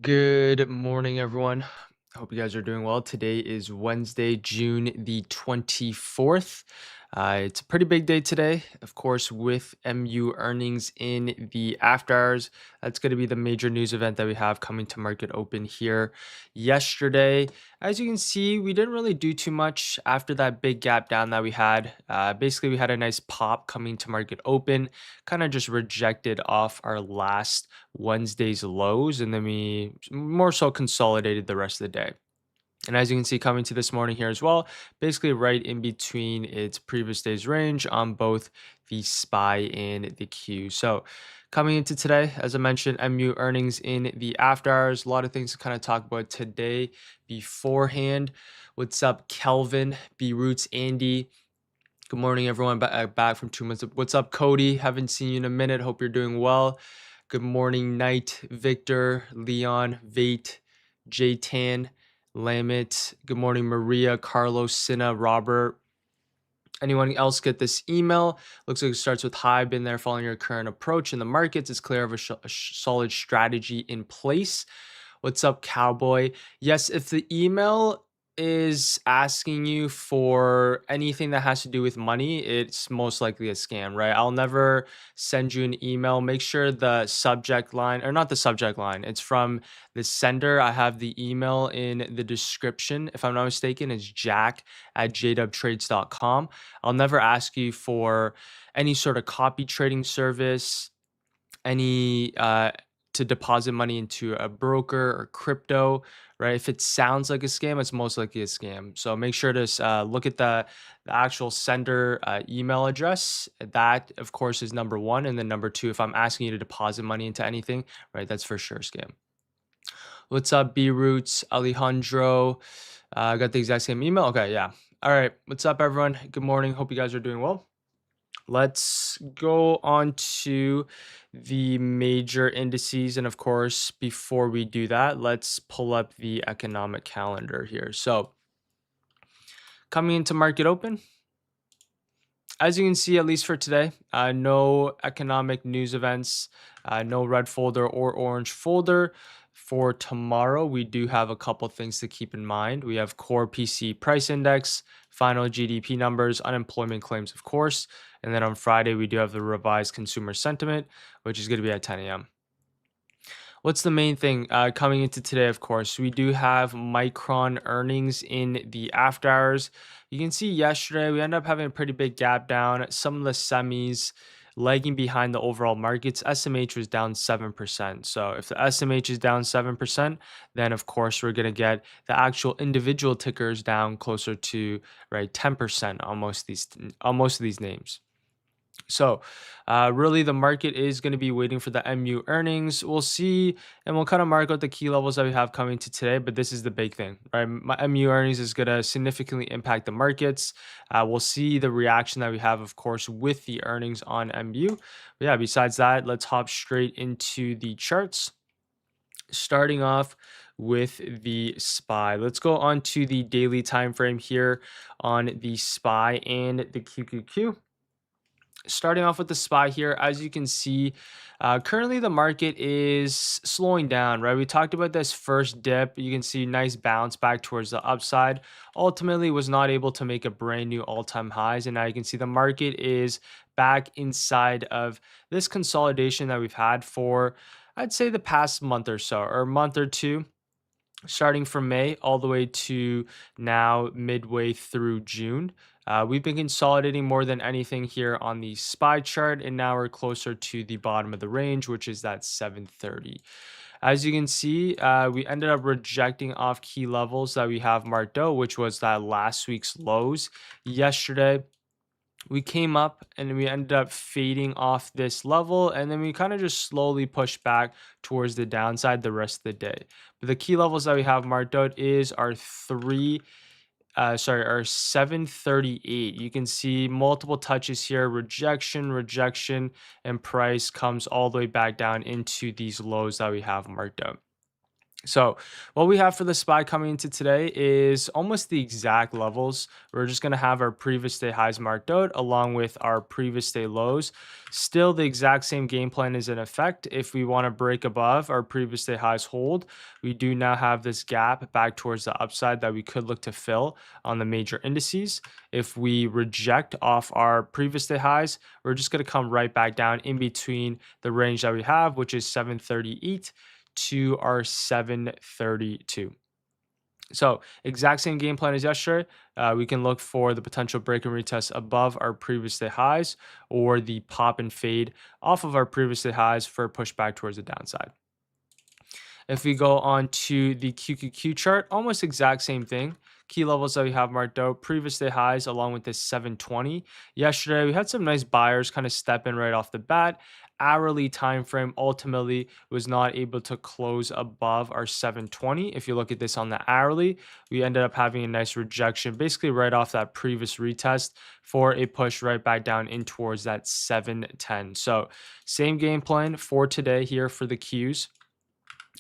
Good morning, everyone. I hope you guys are doing well. Today is Wednesday, June the 24th. It's a pretty big day today, of course, with MU earnings in the after hours. That's going to be the major news event that we have coming to market open here yesterday. As you can see, we didn't really do too much after that big gap down that we had. Basically, we had a nice pop coming to market open, kind of just rejected off our last Wednesday's lows, and then we more so consolidated the rest of the day. And as you can see coming to this morning here as well, basically right in between its previous day's range on both the SPY and the Q. So coming into today, as I mentioned, MU earnings in the after hours. A lot of things to kind of talk about today beforehand. What's up, Kelvin, B Roots, Andy? Good morning, everyone. Back from 2 months. What's up, Cody? Haven't seen you in a minute. Hope you're doing well. Good morning, Knight, Victor, Leon, Vate, J-Tan, Lamit. Good morning, Maria, Carlos, Cinna, Robert. Anyone else get this email? Looks like it starts with hi, been there following your current approach in the markets. It's clear of a solid strategy in place. What's up, cowboy? Yes, if the email is asking you for anything that has to do with money, it's most likely a scam, right? I'll never send you an email. Make sure the subject line, or not the subject line, it's from the sender. I have the email in the description. If I'm not mistaken, it's jack@jdubtrades.com. I'll never ask you for any sort of copy trading service, any to deposit money into a broker or crypto, right? If it sounds like a scam, it's most likely a scam. So make sure to look at the actual sender email address. That, of course, is number one. And then number two, if I'm asking you to deposit money into anything, right, that's for sure a scam. What's up, B Roots, Alejandro? I got the exact same email. Okay, yeah. All right. What's up, everyone? Good morning. Hope you guys are doing well. Let's go on to the major indices. And of course, before we do that, let's pull up the economic calendar here. So, coming into market open, as you can see, at least for today, no economic news events, no red folder or orange folder. For tomorrow, we do have a couple things to keep in mind. We have core PC price index, final GDP numbers, unemployment claims, of course. And then on Friday, we do have the revised consumer sentiment, which is going to be at 10 a.m. What's the main thing coming into today? Of course, we do have Micron earnings in the after hours. You can see yesterday we ended up having a pretty big gap down. Some of the semis lagging behind the overall markets. SMH was down 7%. So if the SMH is down 7%, then of course we're going to get the actual individual tickers down closer to right 10% on most of these names. So, really, the market is going to be waiting for the MU earnings. We'll see, and we'll kind of mark out the key levels that we have coming to today. But this is the big thing, right? My MU earnings is going to significantly impact the markets. We'll see the reaction that we have, of course, with the earnings on MU. But yeah, besides that, let's hop straight into the charts. Starting off with the SPY. Let's go on to the daily time frame here on the SPY and the QQQ. Starting off with the SPY here, as you can see, currently the market is slowing down, right? We talked about this first dip. You can see nice bounce back towards the upside. Ultimately was not able to make a brand new all-time highs. And now you can see the market is back inside of this consolidation that we've had for, I'd say, the past month or so, or month or two, starting from May all the way to now midway through June. We've been consolidating more than anything here on the SPY chart, and now we're closer to the bottom of the range, which is that 730. As you can see, we ended up rejecting off key levels that we have marked out, which was that last week's lows yesterday. We came up and we ended up fading off this level, and then we kind of just slowly pushed back towards the downside the rest of the day. But the key levels that we have marked out is our our 738. You can see multiple touches here, rejection, and price comes all the way back down into these lows that we have marked out. So, what we have for the SPY coming into today is almost the exact levels. We're just going to have our previous day highs marked out along with our previous day lows. Still, the exact same game plan is in effect. If we want to break above our previous day highs hold, we do now have this gap back towards the upside that we could look to fill on the major indices. If we reject off our previous day highs, we're just going to come right back down in between the range that we have, which is 738 to our 732. So exact same game plan as yesterday. We can look for the potential break and retest above our previous day highs or the pop and fade off of our previous day highs for a pushback towards the downside. If we go on to the QQQ chart, almost exact same thing. Key levels that we have marked out, previous day highs along with this 720. Yesterday, we had some nice buyers kind of step in right off the bat. Hourly time frame ultimately was not able to close above our 720. If you look at this on the hourly, we ended up having a nice rejection basically right off that previous retest for a push right back down in towards that 710. So same game plan for today here for the Qs.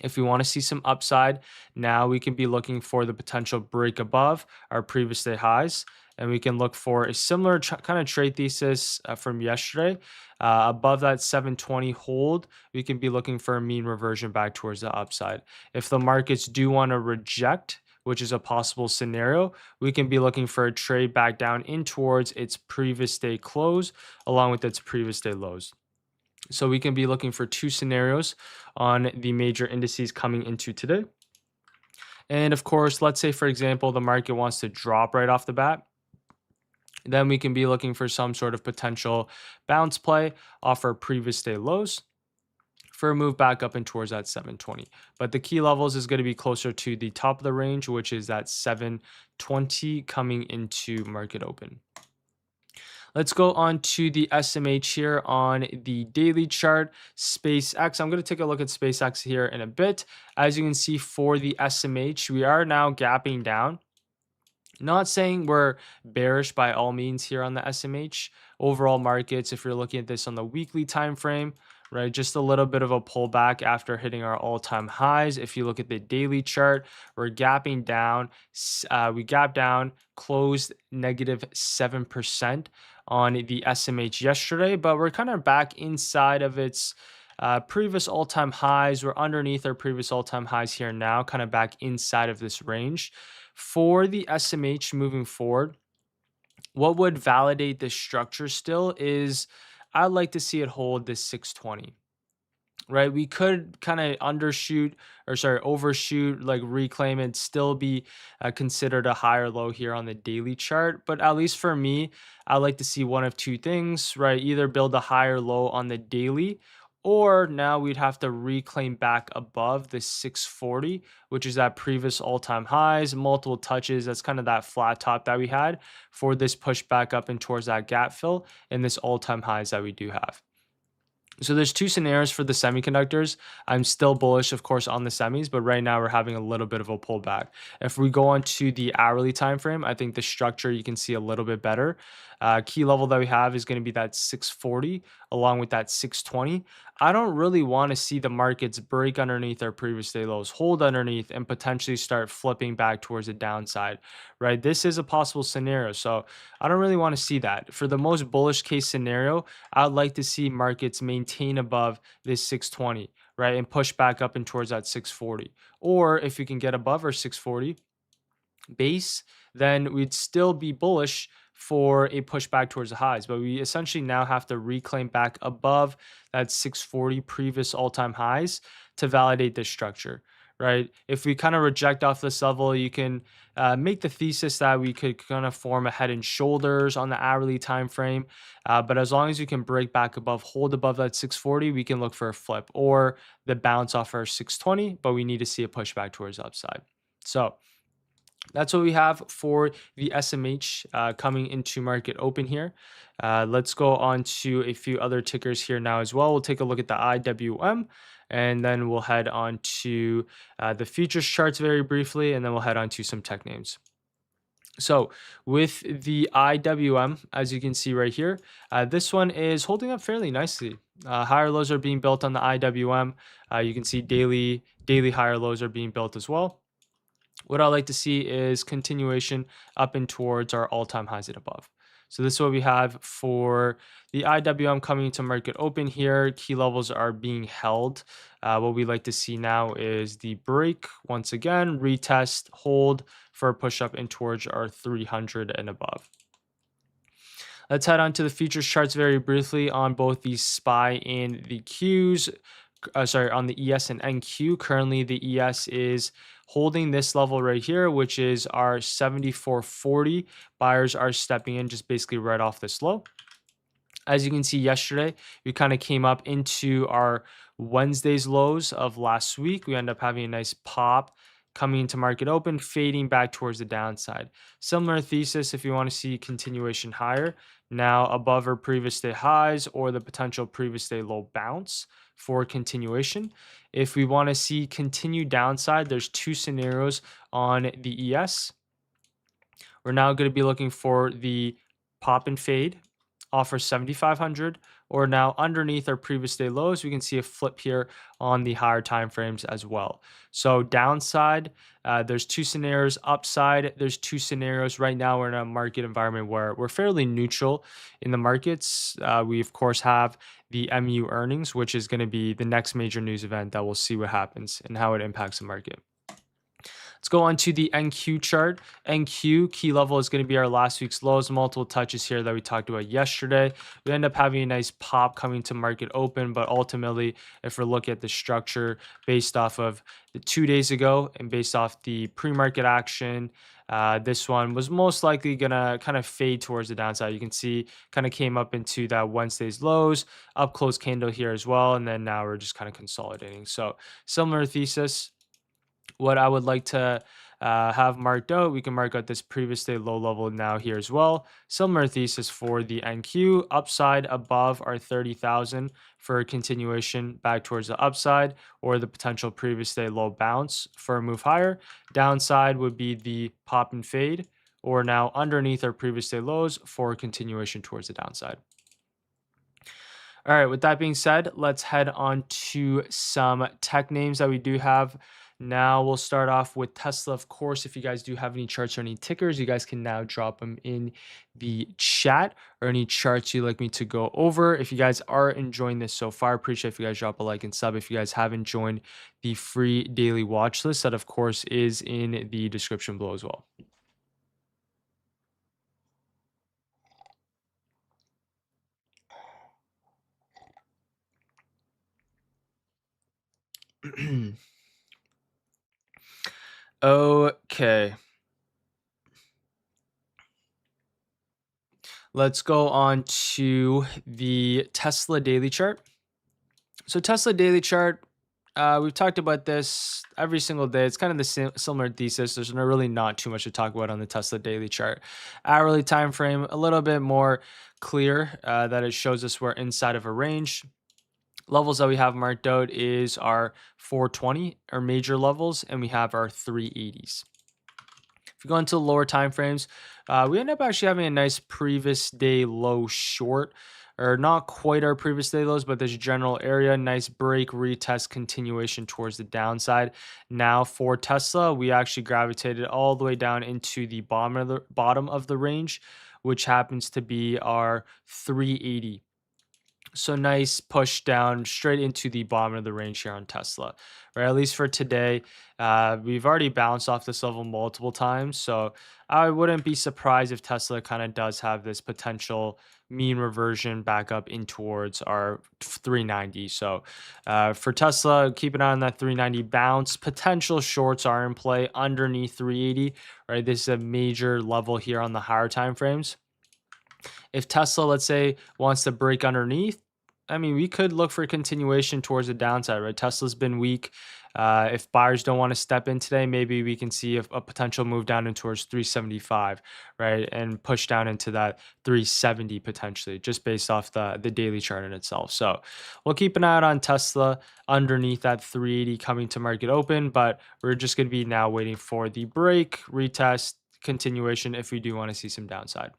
If we want to see some upside, now we can be looking for the potential break above our previous day highs. And we can look for a similar kind of trade thesis from yesterday. Above that 720 hold, we can be looking for a mean reversion back towards the upside. If the markets do want to reject, which is a possible scenario, we can be looking for a trade back down in towards its previous day close along with its previous day lows. So we can be looking for two scenarios on the major indices coming into today. And of course, let's say, for example, the market wants to drop right off the bat. Then we can be looking for some sort of potential bounce play off our previous day lows for a move back up and towards that 720. But the key levels is going to be closer to the top of the range, which is that 720 coming into market open. Let's go on to the SMH here on the daily chart. SpaceX, I'm going to take a look at SpaceX here in a bit. As you can see for the SMH, we are now gapping down. Not saying we're bearish by all means here on the SMH. Overall markets, if you're looking at this on the weekly time frame, right, just a little bit of a pullback after hitting our all-time highs. If you look at the daily chart, we're gapping down. We gapped down, closed negative 7% on the SMH yesterday, but we're kind of back inside of its previous all-time highs. We're underneath our previous all-time highs here now, kind of back inside of this range. For the SMH moving forward, what would validate this structure still is I'd like to see it hold this 620. Right, we could kind of overshoot, like reclaim and still be considered a higher low here on the daily chart. But at least for me, I like to see one of two things, right? Either build a higher low on the daily, or now we'd have to reclaim back above the 640, which is that previous all-time highs, multiple touches. That's kind of that flat top that we had for this push back up and towards that gap fill and this all-time highs that we do have. So there's two scenarios for the semiconductors. I'm still bullish, of course, on the semis, but right now we're having a little bit of a pullback. If we go on to the hourly time frame, I think the structure you can see a little bit better. Key level that we have is going to be that 640 along with that 620. I don't really want to see the markets break underneath our previous day lows, hold underneath, and potentially start flipping back towards the downside, right? This is a possible scenario. So I don't really want to see that. For the most bullish case scenario, I'd like to see markets maintain above this 620, right? And push back up and towards that 640. Or if we can get above our 640 base, then we'd still be bullish for a pushback towards the highs. But we essentially now have to reclaim back above that 640 previous all-time highs to validate this structure, right? If we kind of reject off this level, you can make the thesis that we could kind of form a head and shoulders on the hourly time frame. But as long as you can break back above, hold above that 640, we can look for a flip or the bounce off our 620, but we need to see a pushback towards the upside. So that's what we have for the SMH coming into market open here. Let's go on to a few other tickers here now as well. We'll take a look at the IWM and then we'll head on to the futures charts very briefly, and then we'll head on to some tech names. So with the IWM, as you can see right here, this one is holding up fairly nicely. Higher lows are being built on the IWM. You can see daily higher lows are being built as well. What I like to see is continuation up and towards our all-time highs and above. So this is what we have for the IWM coming to market open here. Key levels are being held. What we like to see now is the break once again, retest, hold for a push up in towards our 300 and above. Let's head on to the futures charts very briefly on both the SPY and the Qs. Sorry, on the ES and NQ. Currently, the ES is holding this level right here, which is our 74.40. Buyers are stepping in just basically right off this low. As you can see yesterday, we kind of came up into our Wednesday's lows of last week. We end up having a nice pop coming into market open, fading back towards the downside. Similar thesis if you want to see continuation higher, now above our previous day highs or the potential previous day low bounce for continuation. If we want to see continued downside, there's two scenarios on the ES. We're now going to be looking for the pop and fade offer 7,500, or now underneath our previous day lows, we can see a flip here on the higher time frames as well. So downside, there's two scenarios. Upside, there's two scenarios. Right now, we're in a market environment where we're fairly neutral in the markets. We, of course, have the MU earnings, which is going to be the next major news event that we'll see what happens and how it impacts the market. Let's go on to the NQ chart. NQ key level is going to be our last week's lows, multiple touches here that we talked about yesterday. We end up having a nice pop coming to market open, but ultimately, if we're looking at the structure based off of the 2 days ago and based off the pre-market action, this one was most likely going to kind of fade towards the downside. You can see kind of came up into that Wednesday's lows, up close candle here as well, and then now we're just kind of consolidating. So similar thesis. What I would like to have marked out, we can mark out this previous day low level now here as well. Similar thesis for the NQ, upside above our 30,000 for a continuation back towards the upside, or the potential previous day low bounce for a move higher. Downside would be the pop and fade, or now underneath our previous day lows for a continuation towards the downside. All right, with that being said, let's head on to some tech names that we do have. Now we'll start off with Tesla. Of course, if you guys do have any charts or any tickers, you guys can now drop them in the chat, or any charts you'd like me to go over. If you guys are enjoying this so far, appreciate if you guys drop a like and sub. If you guys haven't joined the free daily watch list, that of course is in the description below as well. Okay. Let's go on to the Tesla daily chart. So Tesla daily chart, we've talked about this every single day. It's kind of the similar thesis. There's really not too much to talk about on the Tesla daily chart. Hourly time frame, a little bit more clear that it shows us we're inside of a range. Levels that we have marked out is our 420, our major levels, and we have our 380s. If you go into the lower time frames, we end up actually having a nice previous day low short, or not quite our previous day lows, but this general area, nice break, retest, continuation towards the downside. Now for Tesla, we actually gravitated all the way down into the bottom of the range, which happens to be our 380. So nice push down straight into the bottom of the range here on Tesla, right? At least for today, we've already bounced off this level multiple times. So I wouldn't be surprised if Tesla kind of does have this potential mean reversion back up in towards our 390. So for Tesla, keep an eye on that 390 bounce. Potential shorts are in play underneath 380, right? This is a major level here on the higher time frames. If Tesla, let's say, wants to break underneath, I mean, we could look for a continuation towards the downside, right? Tesla's been weak. If buyers don't want to step in today, maybe we can see a potential move down in towards 375, right? And push down into that 370 potentially, just based off the daily chart in itself. So we'll keep an eye out on Tesla underneath that 380 coming to market open, but we're just going to be now waiting for the break, retest, continuation if we do want to see some downside.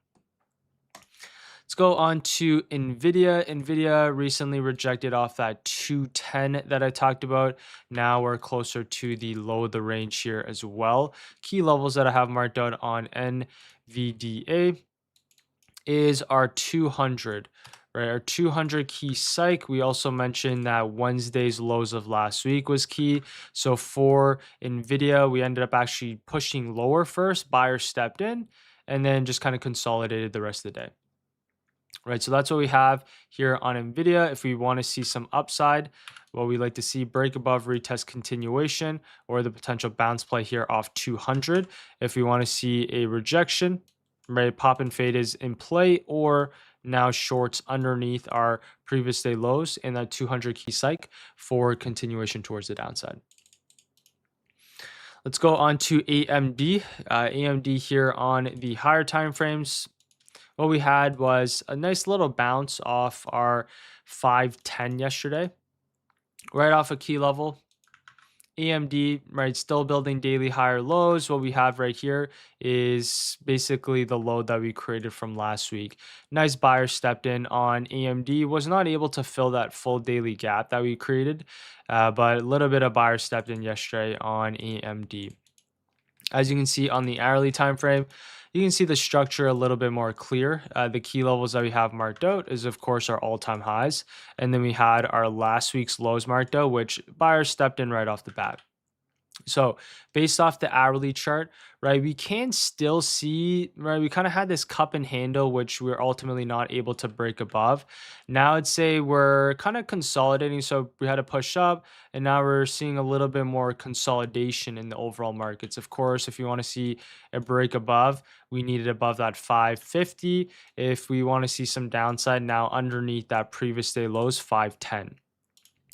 Let's go on to Nvidia. Nvidia recently rejected off that 210 that I talked about. Now we're closer to the low of the range here as well. Key levels that I have marked out on NVDA is our 200, right? Our 200 key psych. We also mentioned that Wednesday's lows of last week was key. So for Nvidia, we ended up actually pushing lower first. Buyer stepped in and then just kind of consolidated the rest of the day. Right, so that's what we have here on Nvidia. If we want to see some upside, what we like to see break above, retest continuation, or the potential bounce play here off 200. If we want to see a rejection, right, pop and fade is in play, or now shorts underneath our previous day lows in that 200 key psych for continuation towards the downside. Let's go on to AMD. AMD here on the higher time frames. What we had was a nice little bounce off our 510 yesterday, right off a key level. AMD, right, still building daily higher lows. What we have right here is basically the low that we created from last week. Nice buyer stepped in on AMD, was not able to fill that full daily gap that we created, but a little bit of buyer stepped in yesterday on AMD. As you can see on the hourly time frame, you can see the structure a little bit more clear. The key levels that we have marked out is, of course, our all-time highs. And then we had our last week's lows marked out, which buyers stepped in right off the bat. So based off the hourly chart, right, we can still see, right, we kind of had this cup and handle, which we're ultimately not able to break above. Now I'd say we're kind of consolidating. So we had to push up and now we're seeing a little bit more consolidation in the overall markets. Of course, if you want to see a break above, we need it above that 550. If we want to see some downside now underneath that previous day lows, 510.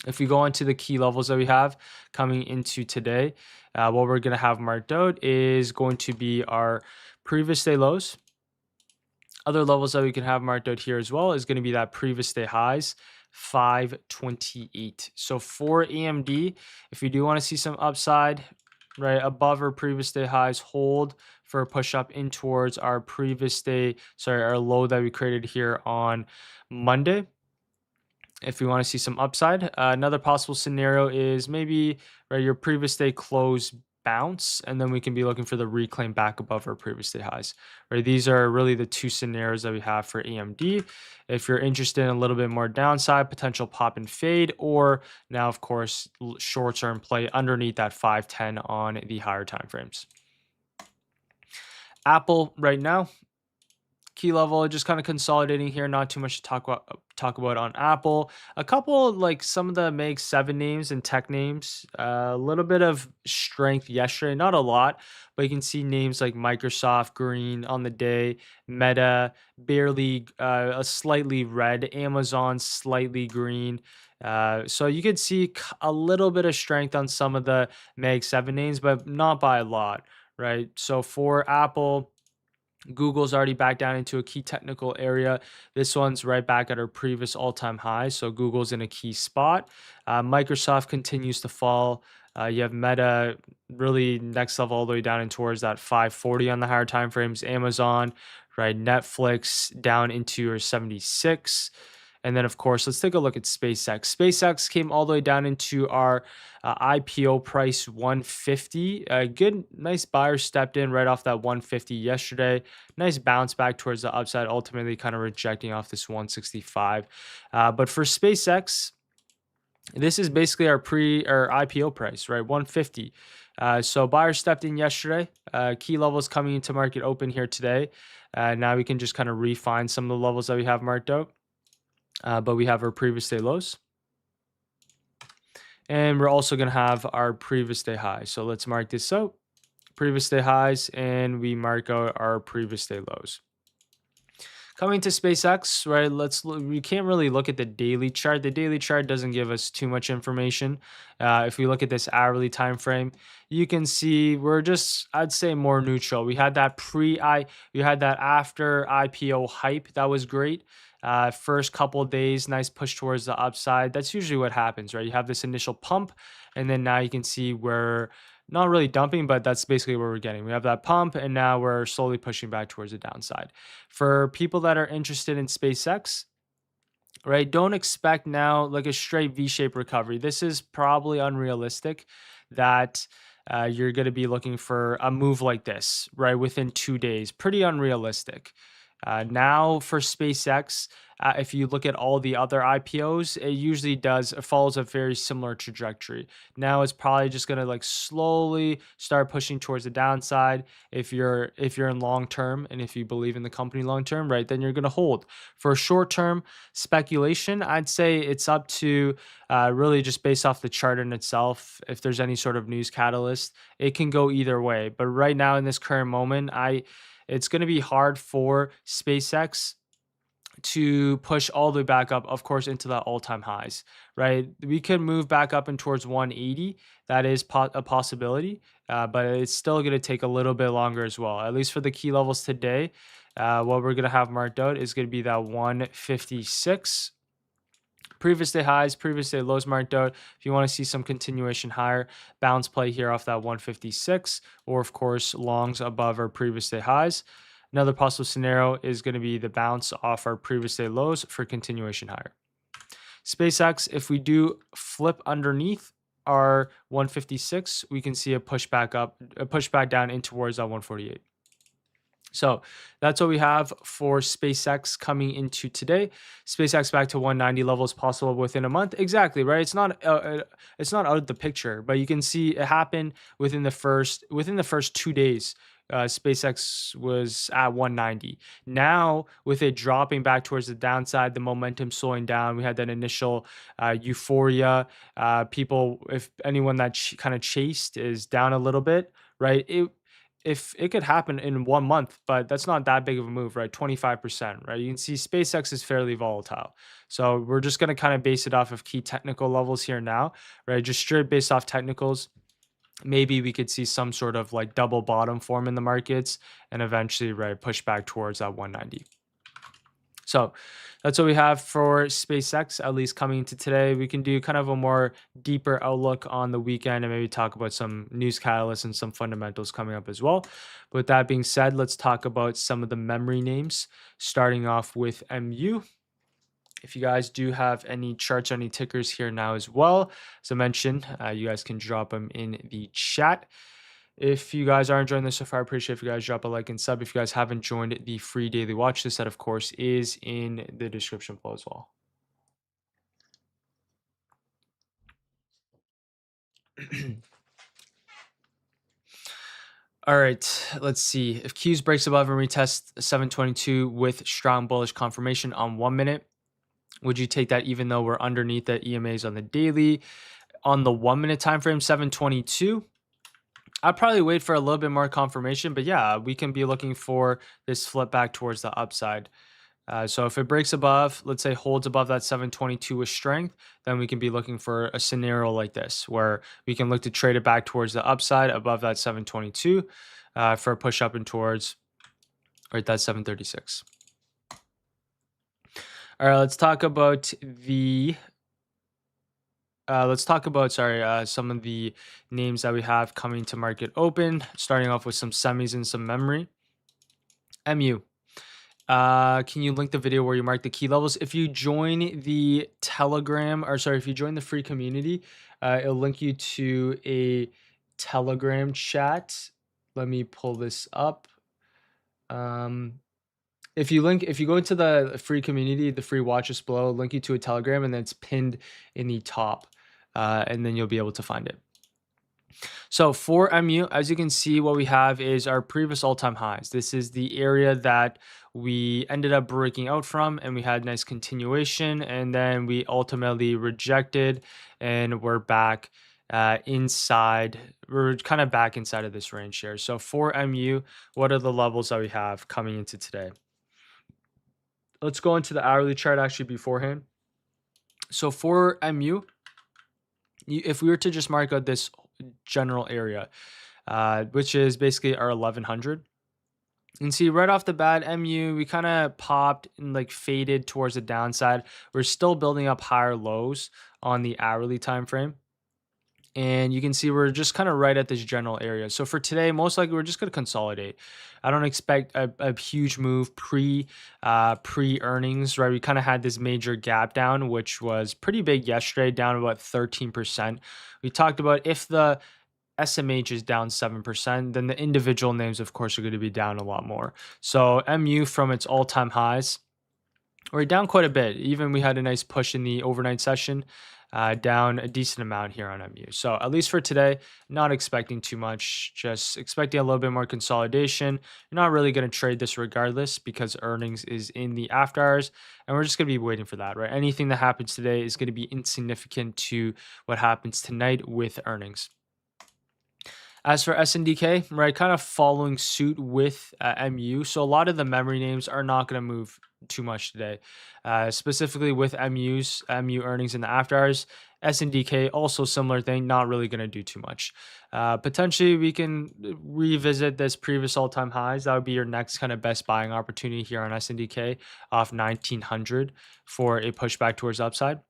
If we go on to the key levels that we have coming into today, what we're going to have marked out is going to be our previous day lows. Other levels that we can have marked out here as well is going to be that previous day highs, 528. So for AMD, if you do want to see some upside, right, above our previous day highs, hold for a push up in towards our previous day, our low that we created here on Monday. If we want to see some upside, another possible scenario is maybe, right, your previous day close bounce, and then we can be looking for the reclaim back above our previous day highs. Right, these are really the two scenarios that we have for AMD. If you're interested in a little bit more downside, potential pop and fade, or now, of course, shorts are in play underneath that 510 on the higher time frames. Apple right now, key level, just kind of consolidating here. Not too much to talk about on Apple. A couple, like some of the Mag 7 names and tech names, a little bit of strength yesterday, not a lot, but you can see names like Microsoft green on the day, Meta barely, a slightly red, Amazon slightly green. So you could see a little bit of strength on some of the Mag 7 names, but not by a lot, right? So for Apple, Google's already back down into a key technical area. This one's right back at our previous all-time high. So Google's in a key spot. Microsoft continues to fall. You have Meta really next level all the way down in towards that 540 on the higher time frames. Amazon, right? Netflix down into your 76. And then, of course, let's take a look at SpaceX. SpaceX came all the way down into our IPO price 150. A good, nice buyer stepped in right off that 150 yesterday. Nice bounce back towards the upside, ultimately kind of rejecting off this 165. But for SpaceX, this is basically our IPO price, right? 150. So buyers stepped in yesterday. Key levels coming into market open here today. Now we can just kind of refine some of the levels that we have marked out. But we have our previous day lows. And we're also going to have our previous day highs. So let's mark this out. Previous day highs, and we mark out our previous day lows. Coming to SpaceX, right? We can't really look at the daily chart. The daily chart doesn't give us too much information. If we look at this hourly time frame, you can see we're just, I'd say, more neutral. We had that we had that after IPO hype. That was great. First couple of days, nice push towards the upside. That's usually what happens, right? You have this initial pump, and then now you can see where not really dumping, but that's basically what we're getting. We have that pump, and now we're slowly pushing back towards the downside. For people that are interested in SpaceX, right? Don't expect now like a straight V-shaped recovery. This is probably unrealistic that you're going to be looking for a move like this, right? Within 2 days. Pretty unrealistic. Now for SpaceX, if you look at all the other IPOs, it follows a very similar trajectory. Now it's probably just gonna like slowly start pushing towards the downside. If you're in long term and if you believe in the company long term, right, then you're gonna hold. For short term speculation, I'd say it's up to really just based off the chart in itself. If there's any sort of news catalyst, it can go either way. But right now in this current moment, it's going to be hard for SpaceX to push all the way back up, of course, into the all-time highs, right? We could move back up and towards 180. That is a possibility, but it's still going to take a little bit longer as well. At least for the key levels today, what we're going to have marked out is going to be that 156. Previous day highs, previous day lows marked out. If you want to see some continuation higher, bounce play here off that 156, or of course, longs above our previous day highs. Another possible scenario is going to be the bounce off our previous day lows for continuation higher. SpaceX, if we do flip underneath our 156, we can see a pushback up, a pushback down in towards that 148. So that's what we have for SpaceX coming into today. SpaceX back to 190 levels possible within a month. Exactly, right? It's not out of the picture, but you can see it happened within the first 2 days. SpaceX was at 190. Now, with it dropping back towards the downside, the momentum slowing down, we had that initial euphoria. People, if anyone that kind of chased, is down a little bit, right? If it could happen in 1 month, but that's not that big of a move, right? 25%, right? You can see SpaceX is fairly volatile. So we're just going to kind of base it off of key technical levels here now, right? Just straight based off technicals. Maybe we could see some sort of like double bottom form in the markets and eventually, right, push back towards that 190. So that's what we have for SpaceX, at least coming into today. We can do kind of a more deeper outlook on the weekend and maybe talk about some news catalysts and some fundamentals coming up as well. But with that being said, let's talk about some of the memory names, starting off with MU. If you guys do have any charts or any tickers here now as well, as I mentioned, you guys can drop them in the chat. If you guys are enjoying this so far, I appreciate if you guys drop a like and sub. If you guys haven't joined the free daily watch list, that of course is in the description below as well. All right, let's see. If Q's breaks above and retest 722 with strong bullish confirmation on 1 minute, would you take that even though we're underneath the EMAs on the daily? On the 1 minute time frame, 722, I'd probably wait for a little bit more confirmation, but yeah, we can be looking for this flip back towards the upside. So if it breaks above, let's say holds above that 722 with strength, then we can be looking for a scenario like this where we can look to trade it back towards the upside above that 722 for a push up and towards right that 736. All right, let's talk about some of the names that we have coming to market open, starting off with some semis and some memory. MU. Can you link the video where you mark the key levels? If you join the Telegram, or sorry, if you join the free community, it'll link you to a Telegram chat. Let me pull this up. If you go into the free community, the free watch list below, it'll link you to a Telegram, and then it's pinned in the top, and then you'll be able to find it. So for MU, as you can see, what we have is our previous all-time highs. This is the area that we ended up breaking out from, and we had nice continuation, and then we ultimately rejected, and we're back inside. We're kind of back inside of this range here. So for MU, what are the levels that we have coming into today? Let's go into the hourly chart actually beforehand. So for MU, if we were to just mark out this general area, which is basically our 1100, you can see right off the bat, MU, we kind of popped and like faded towards the downside. We're still building up higher lows on the hourly time frame. And you can see we're just kind of right at this general area. So for today, most likely we're just going to consolidate. I don't expect a huge move pre earnings, right? We kind of had this major gap down, which was pretty big yesterday, down about 13%. We talked about if the SMH is down 7%, then the individual names, of course, are going to be down a lot more. So MU from its all-time highs, we're down quite a bit. Even we had a nice push in the overnight session, down a decent amount here on MU. So at least for today, not expecting too much, just expecting a little bit more consolidation. You're not really going to trade this regardless because earnings is in the after hours, and we're just going to be waiting for that, right? Anything that happens today is going to be insignificant to what happens tonight with earnings. As for SNDK, right, kind of following suit with MU. So a lot of the memory names are not going to move too much today, specifically with MU earnings in the after hours. SNDK also similar thing, not really going to do too much. Potentially, we can revisit this previous all-time highs. That would be your next kind of best buying opportunity here on SNDK off 1900 for a pushback towards upside.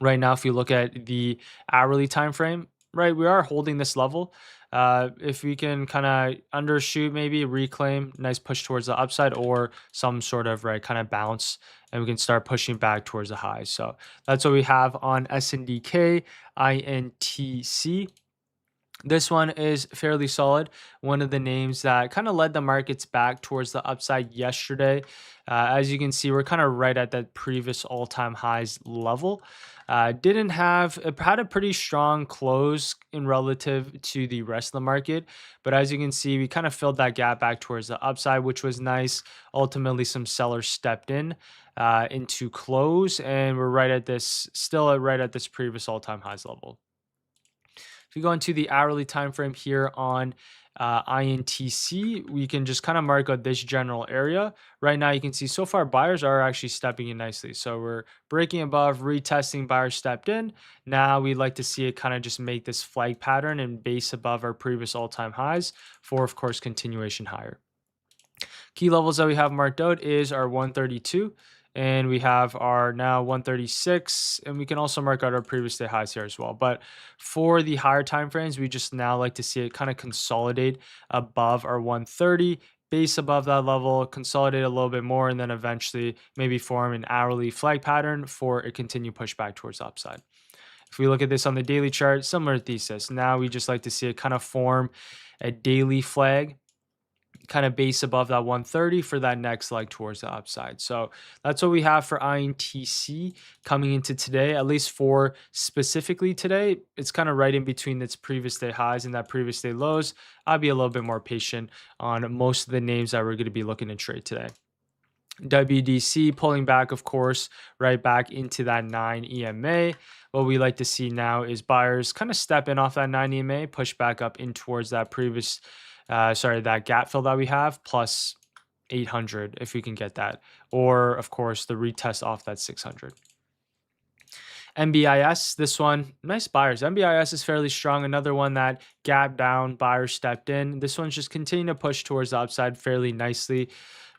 Right now, if you look at the hourly time frame, right, we are holding this level. If we can kind of undershoot, maybe reclaim, nice push towards the upside or some sort of right kind of bounce, and we can start pushing back towards the highs. So that's what we have on SNDK, INTC. This one is fairly solid. One of the names that kind of led the markets back towards the upside yesterday. As you can see, we're kind of right at that previous all-time highs level. Didn't have it had a pretty strong close in relative to the rest of the market, but as you can see, we kind of filled that gap back towards the upside, which was nice. Ultimately, some sellers stepped in into close, and we're right at this, still right at this previous all-time highs level. If you go into the hourly time frame here on INTC, we can just kind of mark out this general area. Right now, you can see so far buyers are actually stepping in nicely. So we're breaking above, retesting, buyers stepped in. Now we'd like to see it kind of just make this flag pattern and base above our previous all-time highs for, of course, continuation higher. Key levels that we have marked out is our 132, and we have our now 136, and we can also mark out our previous day highs here as well. But for the higher time frames, we just now like to see it kind of consolidate above our 130, base above that level, consolidate a little bit more, and then eventually maybe form an hourly flag pattern for a continued pushback towards the upside. If we look at this on the daily chart, similar thesis. Now we just like to see it kind of form a daily flag, kind of base above that 130 for that next leg towards the upside. So that's what we have for INTC coming into today, at least for specifically today. It's kind of right in between its previous day highs and that previous day lows. I'll be a little bit more patient on most of the names that we're going to be looking to trade today. WDC pulling back, of course, right back into that 9 EMA. What we like to see now is buyers kind of step in off that 9 EMA, push back up in towards that previous that gap fill that we have, plus 800 if we can get that, or of course the retest off that 600. MBIS, this one, nice buyers. MBIS is fairly strong. Another one that gap down, buyers stepped in. This one's just continuing to push towards the upside fairly nicely.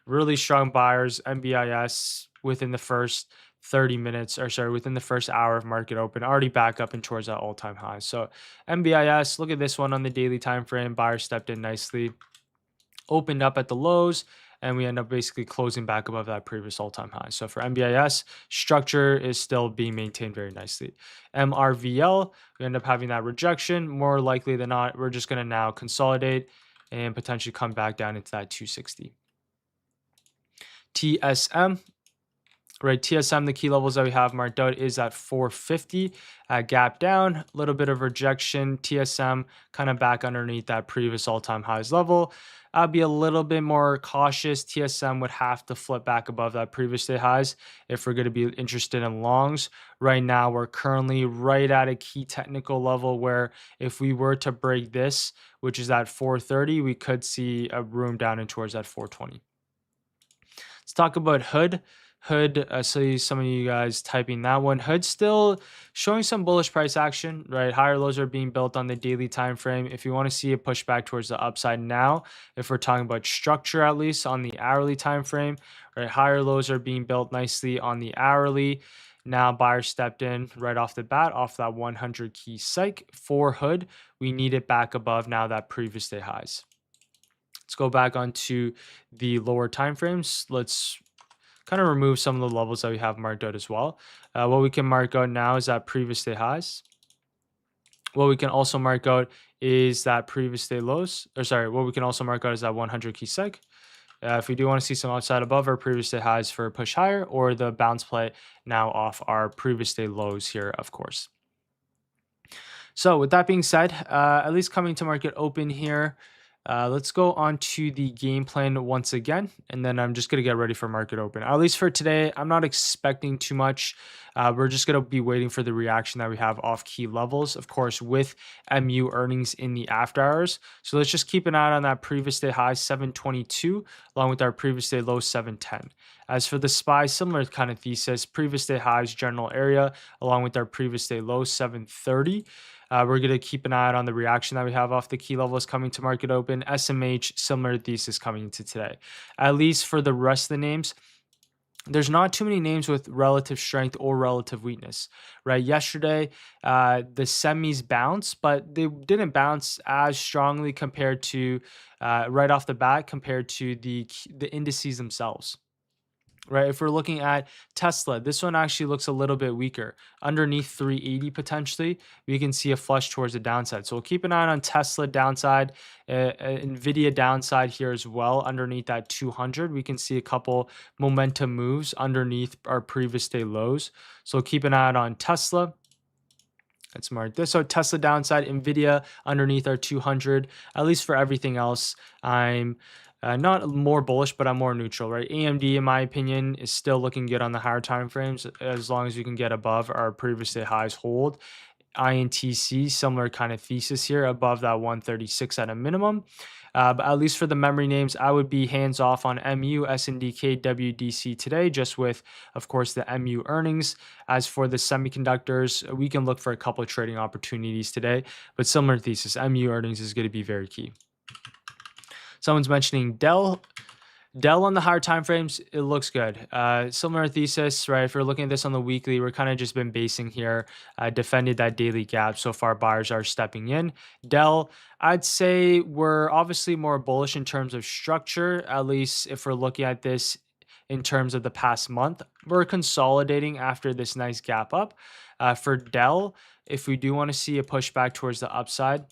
Really strong buyers. MBIS within the first 30 minutes, or sorry, within the first hour of market open, already back up and towards that all-time high. So MBIS, look at this one on the daily time frame. Buyers stepped in nicely, opened up at the lows, and we end up basically closing back above that previous all-time high. So for MBIS, structure is still being maintained very nicely. MRVL, we end up having that rejection. More likely than not, we're just going to now consolidate and potentially come back down into that 260. TSM, right? TSM, the key levels that we have marked out is at 450, gap down, a little bit of rejection. TSM kind of back underneath that previous all-time highs level. I'll be a little bit more cautious. TSM would have to flip back above that previous day highs if we're going to be interested in longs. Right now, we're currently right at a key technical level where if we were to break this, which is at 430, we could see a room down in towards that 420. Let's talk about Hood. Hood, I see some of you guys typing that one. Hood still showing some bullish price action, right? Higher lows are being built on the daily time frame. If you want to see a pushback towards the upside now, if we're talking about structure, at least on the hourly time frame, right? Higher lows are being built nicely on the hourly. Now buyers stepped in right off the bat off that 100 key psych for hood. We need it back above now that previous day highs. Let's go back onto the lower time frames. Let's kind of remove some of the levels that we have marked out as well. What we can mark out now is that previous day highs. What we can also mark out is that previous day lows, or sorry, what we can also mark out is that 100 key psych. If we do want to see some upside above our previous day highs for a push higher, or the bounce play now off our previous day lows here, of course. So with that being said, at least coming to market open here, let's go on to the game plan once again, and then I'm just going to get ready for market open. At least for today, I'm not expecting too much. We're just going to be waiting for the reaction that we have off key levels, of course, with MU earnings in the after hours. So let's just keep an eye on that previous day high 722, along with our previous day low 710. As for the SPY, similar kind of thesis, previous day highs general area, along with our previous day low 730. We're going to keep an eye out on the reaction that we have off the key levels coming to market open. SMH, similar thesis coming into today. At least for the rest of the names, there's not too many names with relative strength or relative weakness, right? Yesterday, the semis bounced, but they didn't bounce as strongly compared to right off the bat compared to the indices themselves. Right, if we're looking at Tesla, this one actually looks a little bit weaker. Underneath 380 potentially, we can see a flush towards the downside. So we'll keep an eye on Tesla downside, Nvidia downside here as well. Underneath that 200, we can see a couple momentum moves underneath our previous day lows. So keep an eye out on Tesla. Let's mark this. So Tesla downside, Nvidia underneath our 200. At least for everything else, I'm not more bullish, but I'm more neutral, right? AMD, in my opinion, is still looking good on the higher time frames as long as we can get above our previous day highs hold. INTC, similar kind of thesis here, above that 136 at a minimum. But at least for the memory names, I would be hands off on MU, SNDK, WDC today, just with, of course, the MU earnings. As for the semiconductors, we can look for a couple of trading opportunities today, but similar thesis, MU earnings is going to be very key. Someone's mentioning Dell. Dell on the higher time frames, it looks good. Similar thesis, right? If you're looking at this on the weekly, we're kind of just been basing here, defended that daily gap. So far, buyers are stepping in. Dell, I'd say we're obviously more bullish in terms of structure, at least if we're looking at this in terms of the past month. We're consolidating after this nice gap up. For Dell, if we do want to see a pushback towards the upside,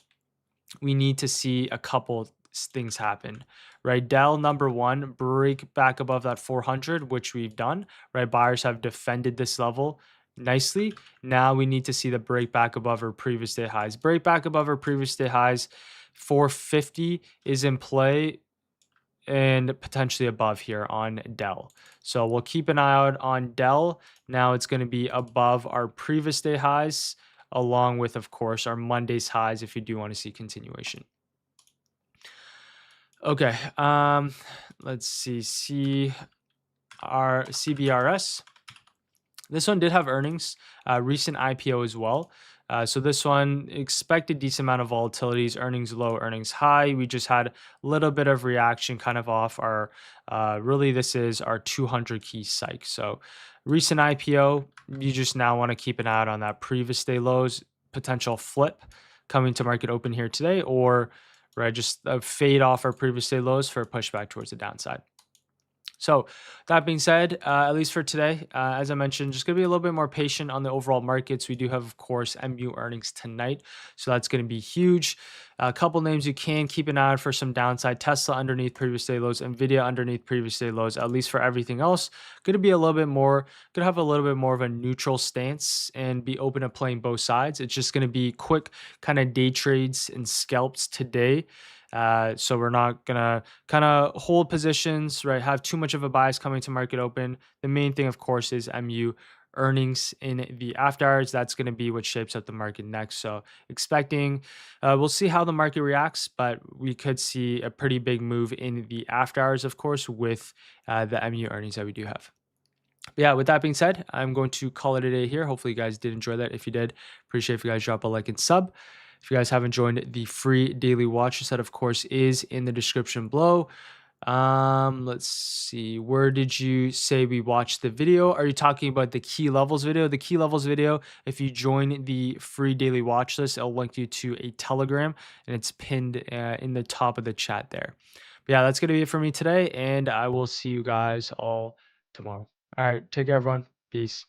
we need to see a couple things happen, right? Dell, number one, break back above that 400, which we've done, right? Buyers have defended this level nicely. Now we need to see the break back above our previous day highs. Break back above our previous day highs. 450 is in play and potentially above here on Dell. So we'll keep an eye out on Dell. Now it's going to be above our previous day highs, along with, of course, our Monday's highs if you do want to see continuation. Okay, let's see, CBRS. This one did have earnings, recent IPO as well. So this one expected decent amount of volatilities, earnings low, earnings high. We just had a little bit of reaction kind of off our, really this is our 200 key psych. So recent IPO, you just now want to keep an eye out on that previous day lows, potential flip coming to market open here today, or right, just a fade off our previous day lows for a pushback towards the downside. So that being said, at least for today, as I mentioned, just going to be a little bit more patient on the overall markets. We do have, of course, MU earnings tonight. So that's going to be huge. A couple names you can keep an eye on for some downside. Tesla underneath previous day lows, Nvidia underneath previous day lows. At least for everything else, going to be a little bit more, going to have a little bit more of a neutral stance and be open to playing both sides. It's just going to be quick kind of day trades and scalps today. So we're not going to kind of hold positions, right? Have too much of a bias coming to market open. The main thing, of course, is MU earnings in the after hours. That's going to be what shapes up the market next. So expecting, we'll see how the market reacts, but we could see a pretty big move in the after hours, of course, with the MU earnings that we do have. But yeah, with that being said, I'm going to call it a day here. Hopefully you guys did enjoy that. If you did, appreciate if you guys drop a like and sub. If you guys haven't joined the free daily watch list, that of course is in the description below. Let's see. Where did you say we watched the video? Are you talking about the key levels video? The key levels video, if you join the free daily watch list, it'll link you to a Telegram and it's pinned in the top of the chat there. But yeah, that's going to be it for me today. And I will see you guys all tomorrow. All right. Take care, everyone. Peace.